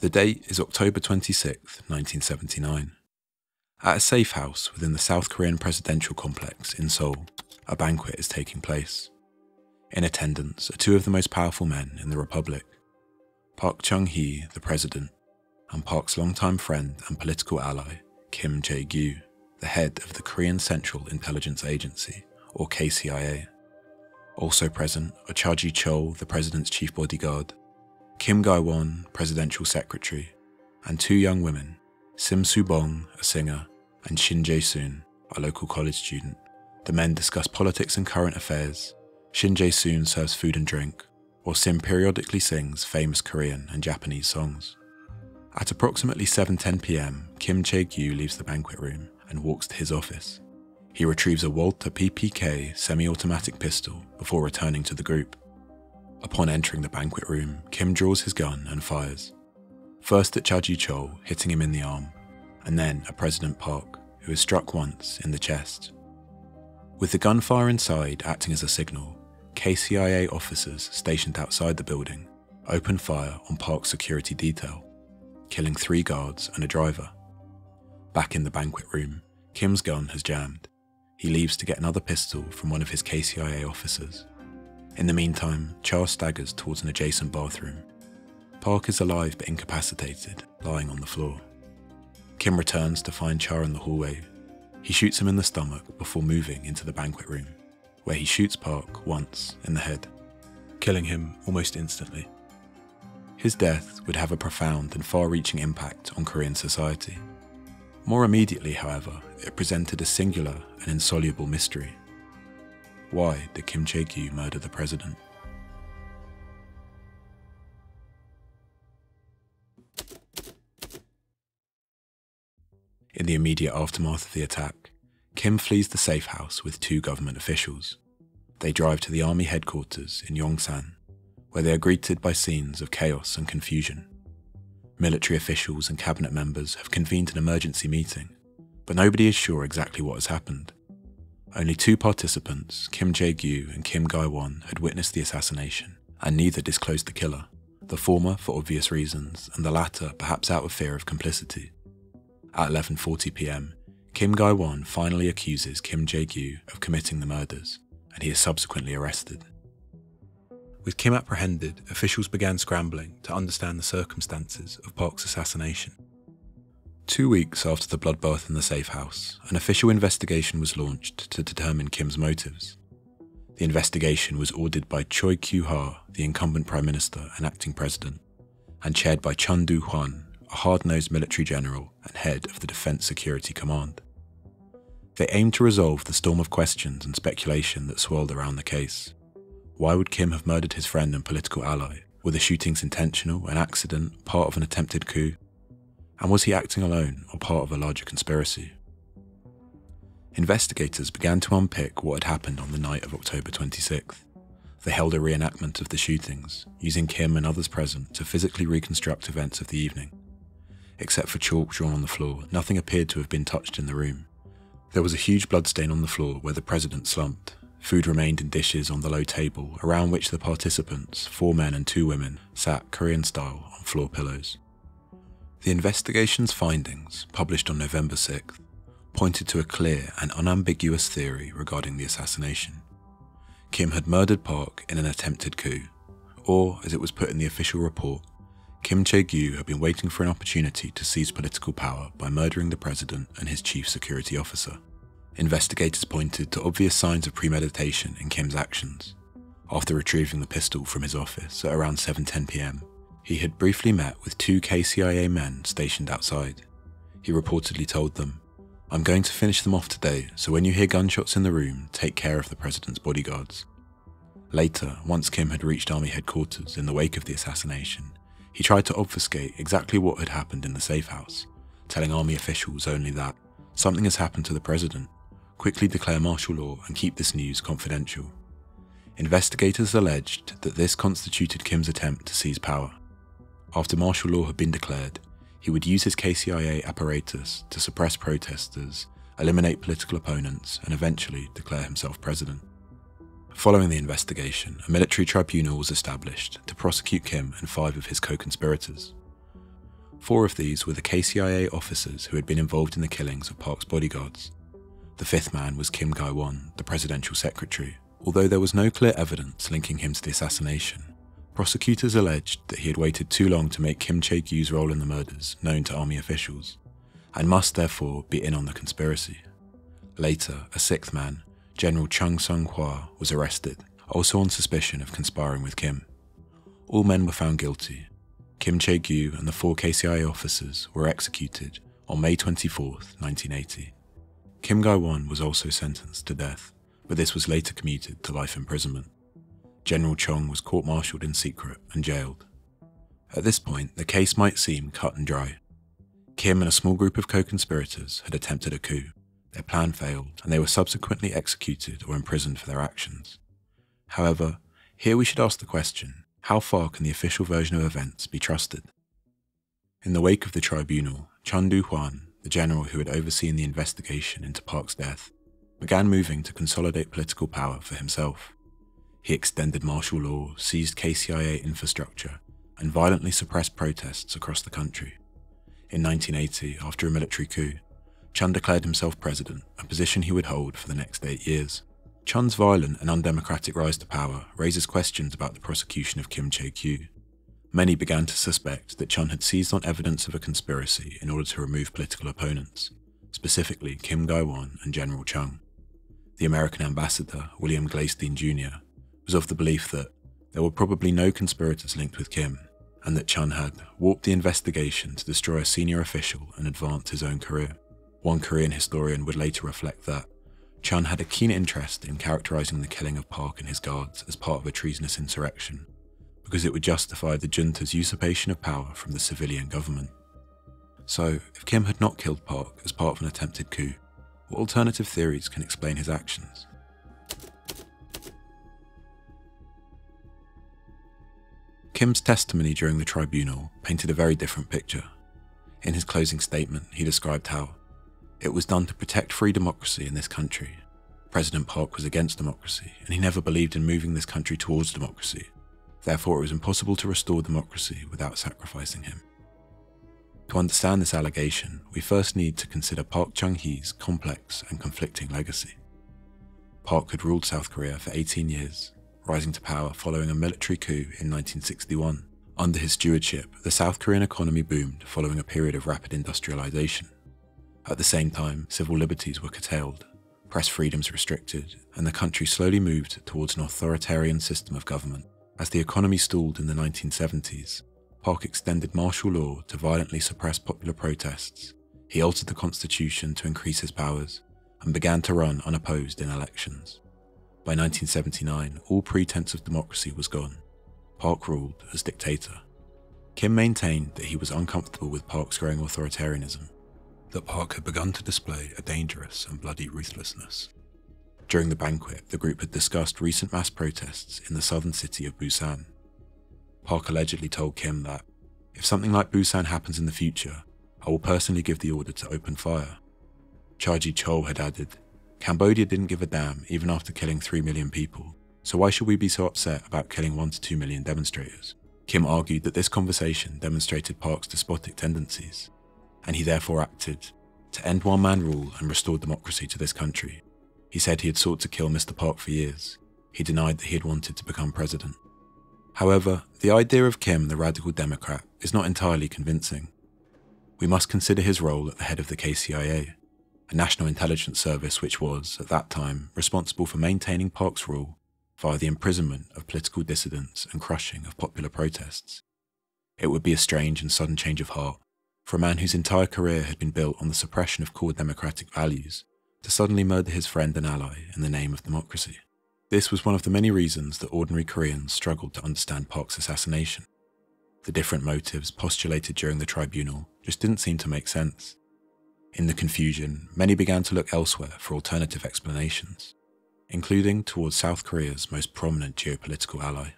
The date is October 26, 1979. At a safe house within the South Korean presidential complex in Seoul, a banquet is taking place. In attendance are two of the most powerful men in the Republic, Park Chung-hee, the president, and Park's longtime friend and political ally, Kim Jae-gyu, the head of the Korean Central Intelligence Agency, or KCIA. Also present are Ji-cheol, the president's chief bodyguard, Kim Ga-won, presidential secretary, and two young women, Sim Soo-bong, a singer, and Shin Jae-soon, a local college student. The men discuss politics and current affairs. Shin Jae-soon serves food and drink, while Sim periodically sings famous Korean and Japanese songs. At approximately 7:10 p.m, Kim Jae-gyu leaves the banquet room and walks to his office. He retrieves a Walter PPK semi-automatic pistol before returning to the group. Upon entering the banquet room, Kim draws his gun and fires. First at Ji-cheol, hitting him in the arm, and then at President Park, who is struck once in the chest. With the gunfire inside acting as a signal, KCIA officers stationed outside the building open fire on Park's security detail, killing 3 guards and a driver. Back in the banquet room, Kim's gun has jammed. He leaves to get another pistol from one of his KCIA officers. In the meantime, Cha staggers towards an adjacent bathroom. Park is alive but incapacitated, lying on the floor. Kim returns to find Cha in the hallway. He shoots him in the stomach before moving into the banquet room, where he shoots Park once in the head, killing him almost instantly. His death would have a profound and far-reaching impact on Korean society. More immediately, however, it presented a singular and insoluble mystery. Why did Kim Jae-gyu murder the president? In the immediate aftermath of the attack, Kim flees the safe house with 2 government officials. They drive to the army headquarters in Yongsan, where they are greeted by scenes of chaos and confusion. Military officials and cabinet members have convened an emergency meeting, but nobody is sure exactly what has happened. Only 2 participants, Kim Jae-gyu and Kim Ga-won, had witnessed the assassination, and neither disclosed the killer, the former for obvious reasons, and the latter perhaps out of fear of complicity. At 11:40 p.m, Kim Ga-won finally accuses Kim Jae-gyu of committing the murders, and he is subsequently arrested. With Kim apprehended, officials began scrambling to understand the circumstances of Park's assassination. 2 weeks after the bloodbath in the safe house, an official investigation was launched to determine Kim's motives. The investigation was ordered by Choi Kyu-ha, the incumbent Prime Minister and acting President, and chaired by Chun Do-hwan, a hard-nosed military general and head of the Defense Security Command. They aimed to resolve the storm of questions and speculation that swirled around the case. Why would Kim have murdered his friend and political ally? Were the shootings intentional, an accident, part of an attempted coup? And was he acting alone or part of a larger conspiracy? Investigators began to unpick what had happened on the night of October 26th. They held a reenactment of the shootings, using Kim and others present to physically reconstruct events of the evening. Except for chalk drawn on the floor, nothing appeared to have been touched in the room. There was a huge bloodstain on the floor where the president slumped. Food remained in dishes on the low table, around which the participants, 4 men and 2 women, sat Korean style on floor pillows. The investigation's findings, published on November 6th, pointed to a clear and unambiguous theory regarding the assassination. Kim had murdered Park in an attempted coup, or, as it was put in the official report, Kim Jae-gyu had been waiting for an opportunity to seize political power by murdering the president and his chief security officer. Investigators pointed to obvious signs of premeditation in Kim's actions. After retrieving the pistol from his office at around 7:10 p.m, he had briefly met with 2 KCIA men stationed outside. He reportedly told them, "I'm going to finish them off today, so when you hear gunshots in the room, take care of the president's bodyguards." Later, once Kim had reached army headquarters in the wake of the assassination, he tried to obfuscate exactly what had happened in the safe house, telling army officials only that something has happened to the president. Quickly declare martial law and keep this news confidential. Investigators alleged that this constituted Kim's attempt to seize power. After martial law had been declared, he would use his KCIA apparatus to suppress protesters, eliminate political opponents, and eventually declare himself president. Following the investigation, a military tribunal was established to prosecute Kim and 5 of his co-conspirators. 4 of these were the KCIA officers who had been involved in the killings of Park's bodyguards. The 5th man was Kim Ga-won, the presidential secretary. Although there was no clear evidence linking him to the assassination, prosecutors alleged that he had waited too long to make Kim Jae-gyu's role in the murders known to army officials, and must therefore be in on the conspiracy. Later, a 6th man, General Chung-hee, was arrested, also on suspicion of conspiring with Kim. All men were found guilty. Kim Jae-gyu and the 4 KCIA officers were executed on May 24, 1980. Kim Ga-won was also sentenced to death, but this was later commuted to life imprisonment. General Chung was court-martialed in secret and jailed. At this point, the case might seem cut and dry. Kim and a small group of co-conspirators had attempted a coup. Their plan failed, and they were subsequently executed or imprisoned for their actions. However, here we should ask the question, how far can the official version of events be trusted? In the wake of the tribunal, Chun Do-hwan, the general who had overseen the investigation into Park's death, began moving to consolidate political power for himself. He extended martial law, seized KCIA infrastructure, and violently suppressed protests across the country. In 1980, after a military coup, Chun declared himself president, a position he would hold for the next 8 years. Chun's violent and undemocratic rise to power raises questions about the prosecution of Kim Jae-gyu. Many began to suspect that Chun had seized on evidence of a conspiracy in order to remove political opponents, specifically Kim Ga-won and General Chung. The American ambassador, William Gleysteen Jr., was of the belief that there were probably no conspirators linked with Kim, and that Chun had warped the investigation to destroy a senior official and advance his own career. One Korean historian would later reflect that Chun had a keen interest in characterizing the killing of Park and his guards as part of a treasonous insurrection, because it would justify the junta's usurpation of power from the civilian government. So, if Kim had not killed Park as part of an attempted coup, what alternative theories can explain his actions? Kim's testimony during the tribunal painted a very different picture. In his closing statement, he described how it was done to protect free democracy in this country. President Park was against democracy, and he never believed in moving this country towards democracy. Therefore, it was impossible to restore democracy without sacrificing him. To understand this allegation, we first need to consider Park Chung-hee's complex and conflicting legacy. Park had ruled South Korea for 18 years, rising to power following a military coup in 1961. Under his stewardship, the South Korean economy boomed following a period of rapid industrialization. At the same time, civil liberties were curtailed, press freedoms restricted, and the country slowly moved towards an authoritarian system of government. As the economy stalled in the 1970s, Park extended martial law to violently suppress popular protests. He altered the constitution to increase his powers, and began to run unopposed in elections. By 1979, all pretense of democracy was gone. Park ruled as dictator. Kim maintained that he was uncomfortable with Park's growing authoritarianism, that Park had begun to display a dangerous and bloody ruthlessness. During the banquet, the group had discussed recent mass protests in the southern city of Busan. Park allegedly told Kim that, if something like Busan happens in the future, I will personally give the order to open fire. Ji-cheol had added, Cambodia didn't give a damn even after killing 3 million people, so why should we be so upset about killing 1 to 2 million demonstrators? Kim argued that this conversation demonstrated Park's despotic tendencies, and he therefore acted to end one-man rule and restore democracy to this country. He said he had sought to kill Mr. Park for years. He denied that he had wanted to become president. However, the idea of Kim, the radical Democrat, is not entirely convincing. We must consider his role at the head of the KCIA, a national intelligence service which was, at that time, responsible for maintaining Park's rule via the imprisonment of political dissidents and crushing of popular protests. It would be a strange and sudden change of heart for a man whose entire career had been built on the suppression of core democratic values to suddenly murder his friend and ally in the name of democracy. This was one of the many reasons that ordinary Koreans struggled to understand Park's assassination. The different motives postulated during the tribunal just didn't seem to make sense. In the confusion, many began to look elsewhere for alternative explanations, including towards South Korea's most prominent geopolitical ally.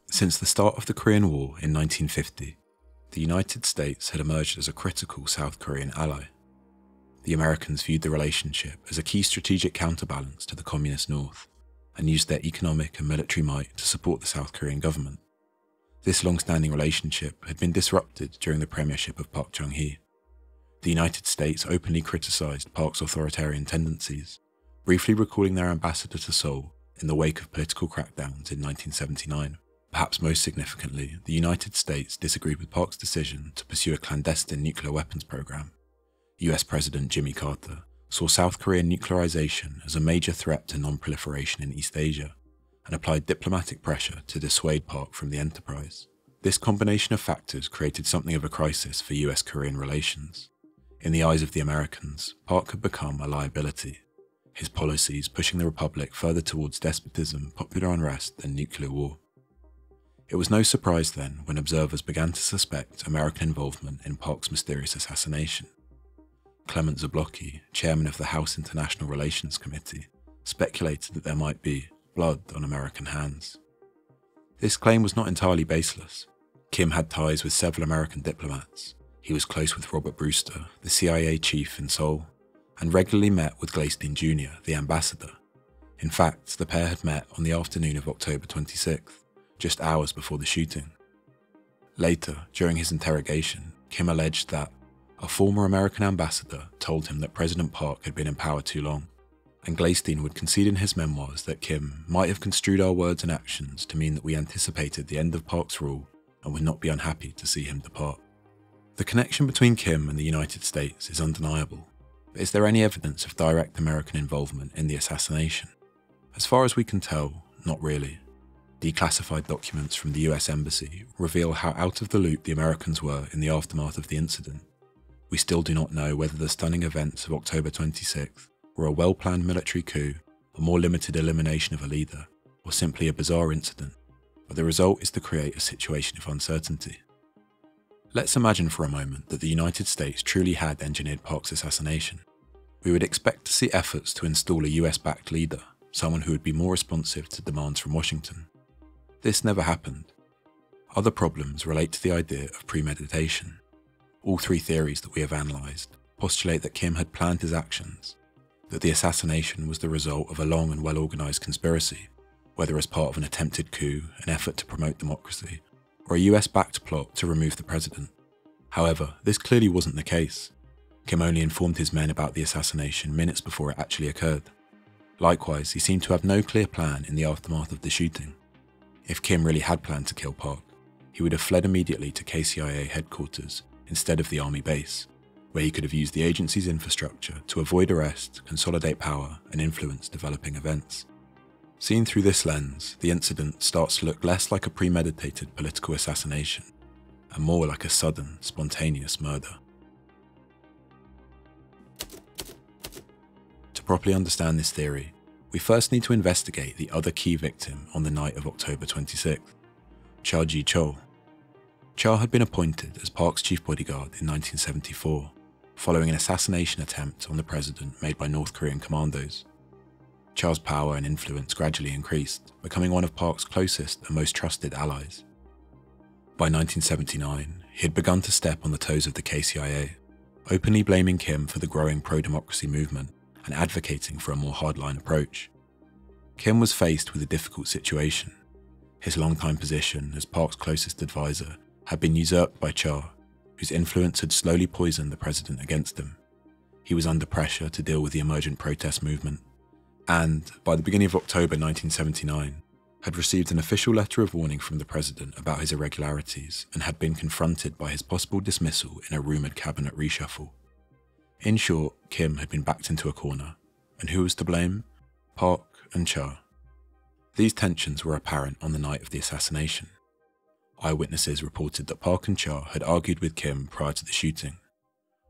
Since the start of the Korean War in 1950, the United States had emerged as a critical South Korean ally. The Americans viewed the relationship as a key strategic counterbalance to the Communist North, and used their economic and military might to support the South Korean government. This long-standing relationship had been disrupted during the premiership of Park Chung-hee. The United States openly criticised Park's authoritarian tendencies, briefly recalling their ambassador to Seoul in the wake of political crackdowns in 1979. Perhaps most significantly, the United States disagreed with Park's decision to pursue a clandestine nuclear weapons program. US President Jimmy Carter saw South Korean nuclearization as a major threat to non-proliferation in East Asia, and applied diplomatic pressure to dissuade Park from the enterprise. This combination of factors created something of a crisis for US-Korean relations. In the eyes of the Americans, Park had become a liability, his policies pushing the Republic further towards despotism, popular unrest, and nuclear war. It was no surprise then when observers began to suspect American involvement in Park's mysterious assassination. Clement Zablocki, chairman of the House International Relations Committee, speculated that there might be blood on American hands. This claim was not entirely baseless. Kim had ties with several American diplomats. He was close with Robert Brewster, the CIA chief in Seoul, and regularly met with Gleysteen Jr., the ambassador. In fact, the pair had met on the afternoon of October 26th, just hours before the shooting. Later, during his interrogation, Kim alleged that a former American ambassador told him that President Park had been in power too long, and Gleysteen would concede in his memoirs that Kim might have construed our words and actions to mean that we anticipated the end of Park's rule and would not be unhappy to see him depart. The connection between Kim and the United States is undeniable, but is there any evidence of direct American involvement in the assassination? As far as we can tell, not really. Declassified documents from the US Embassy reveal how out of the loop the Americans were in the aftermath of the incident. We still do not know whether the stunning events of October 26th were a well-planned military coup, a more limited elimination of a leader, or simply a bizarre incident, but the result is to create a situation of uncertainty. Let's imagine for a moment that the United States truly had engineered Park's assassination. We would expect to see efforts to install a US-backed leader, someone who would be more responsive to demands from Washington. This never happened. Other problems relate to the idea of premeditation. All three theories that we have analysed postulate that Kim had planned his actions, that the assassination was the result of a long and well-organised conspiracy, whether as part of an attempted coup, an effort to promote democracy, or a US-backed plot to remove the president. However, this clearly wasn't the case. Kim only informed his men about the assassination minutes before it actually occurred. Likewise, he seemed to have no clear plan in the aftermath of the shooting. If Kim really had planned to kill Park, he would have fled immediately to KCIA headquarters instead of the army base, where he could have used the agency's infrastructure to avoid arrest, consolidate power, and influence developing events. Seen through this lens, the incident starts to look less like a premeditated political assassination, and more like a sudden, spontaneous murder. To properly understand this theory, we first need to investigate the other key victim on the night of October 26th, Ji-cheol. Cha had been appointed as Park's chief bodyguard in 1974, following an assassination attempt on the president made by North Korean commandos. Cha's power and influence gradually increased, becoming one of Park's closest and most trusted allies. By 1979, he had begun to step on the toes of the KCIA, openly blaming Kim for the growing pro-democracy movement and advocating for a more hardline approach. Kim was faced with a difficult situation. His long-time position as Park's closest advisor had been usurped by Cha, whose influence had slowly poisoned the president against him. He was under pressure to deal with the emergent protest movement, and, by the beginning of October 1979, had received an official letter of warning from the president about his irregularities and had been confronted by his possible dismissal in a rumoured cabinet reshuffle. In short, Kim had been backed into a corner, and who was to blame? Park and Cha. These tensions were apparent on the night of the assassination. Eyewitnesses reported that Park and Cha had argued with Kim prior to the shooting.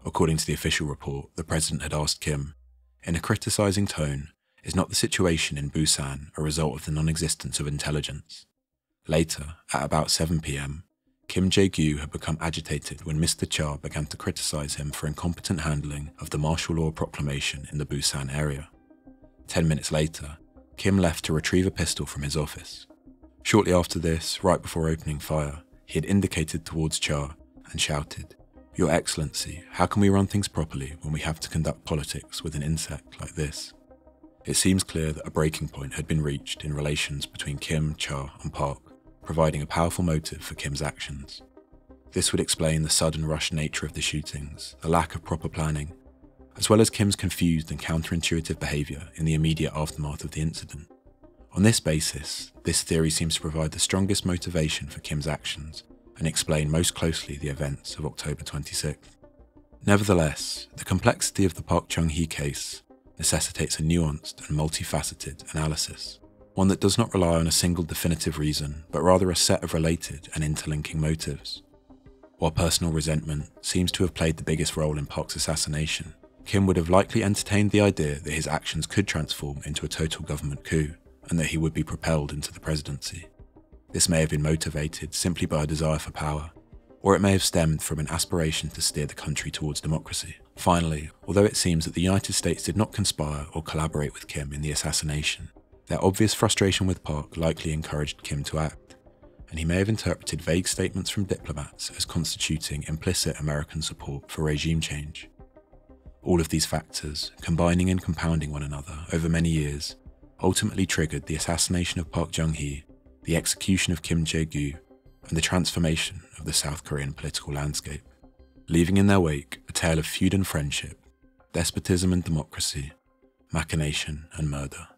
According to the official report, the president had asked Kim, in a criticising tone, "Is not the situation in Busan a result of the non-existence of intelligence?" Later, at about 7 p.m, Kim Jae-gyu had become agitated when Mr. Cha began to criticise him for incompetent handling of the martial law proclamation in the Busan area. 10 minutes later, Kim left to retrieve a pistol from his office. Shortly after this, right before opening fire, he had indicated towards Cha and shouted, "Your Excellency, how can we run things properly when we have to conduct politics with an insect like this?" It seems clear that a breaking point had been reached in relations between Kim, Cha and Park, providing a powerful motive for Kim's actions. This would explain the sudden rush nature of the shootings, the lack of proper planning, as well as Kim's confused and counterintuitive behaviour in the immediate aftermath of the incident. On this basis, this theory seems to provide the strongest motivation for Kim's actions and explain most closely the events of October 26th. Nevertheless, the complexity of the Park Chung-hee case necessitates a nuanced and multifaceted analysis, one that does not rely on a single definitive reason, but rather a set of related and interlinking motives. While personal resentment seems to have played the biggest role in Park's assassination, Kim would have likely entertained the idea that his actions could transform into a total government coup, and that he would be propelled into the presidency. This may have been motivated simply by a desire for power, or it may have stemmed from an aspiration to steer the country towards democracy. Finally, although it seems that the United States did not conspire or collaborate with Kim in the assassination, their obvious frustration with Park likely encouraged Kim to act, and he may have interpreted vague statements from diplomats as constituting implicit American support for regime change. All of these factors, combining and compounding one another over many years, ultimately triggered the assassination of Park Chung-hee, the execution of Kim Jae-gyu, and the transformation of the South Korean political landscape, leaving in their wake a tale of feud and friendship, despotism and democracy, machination and murder.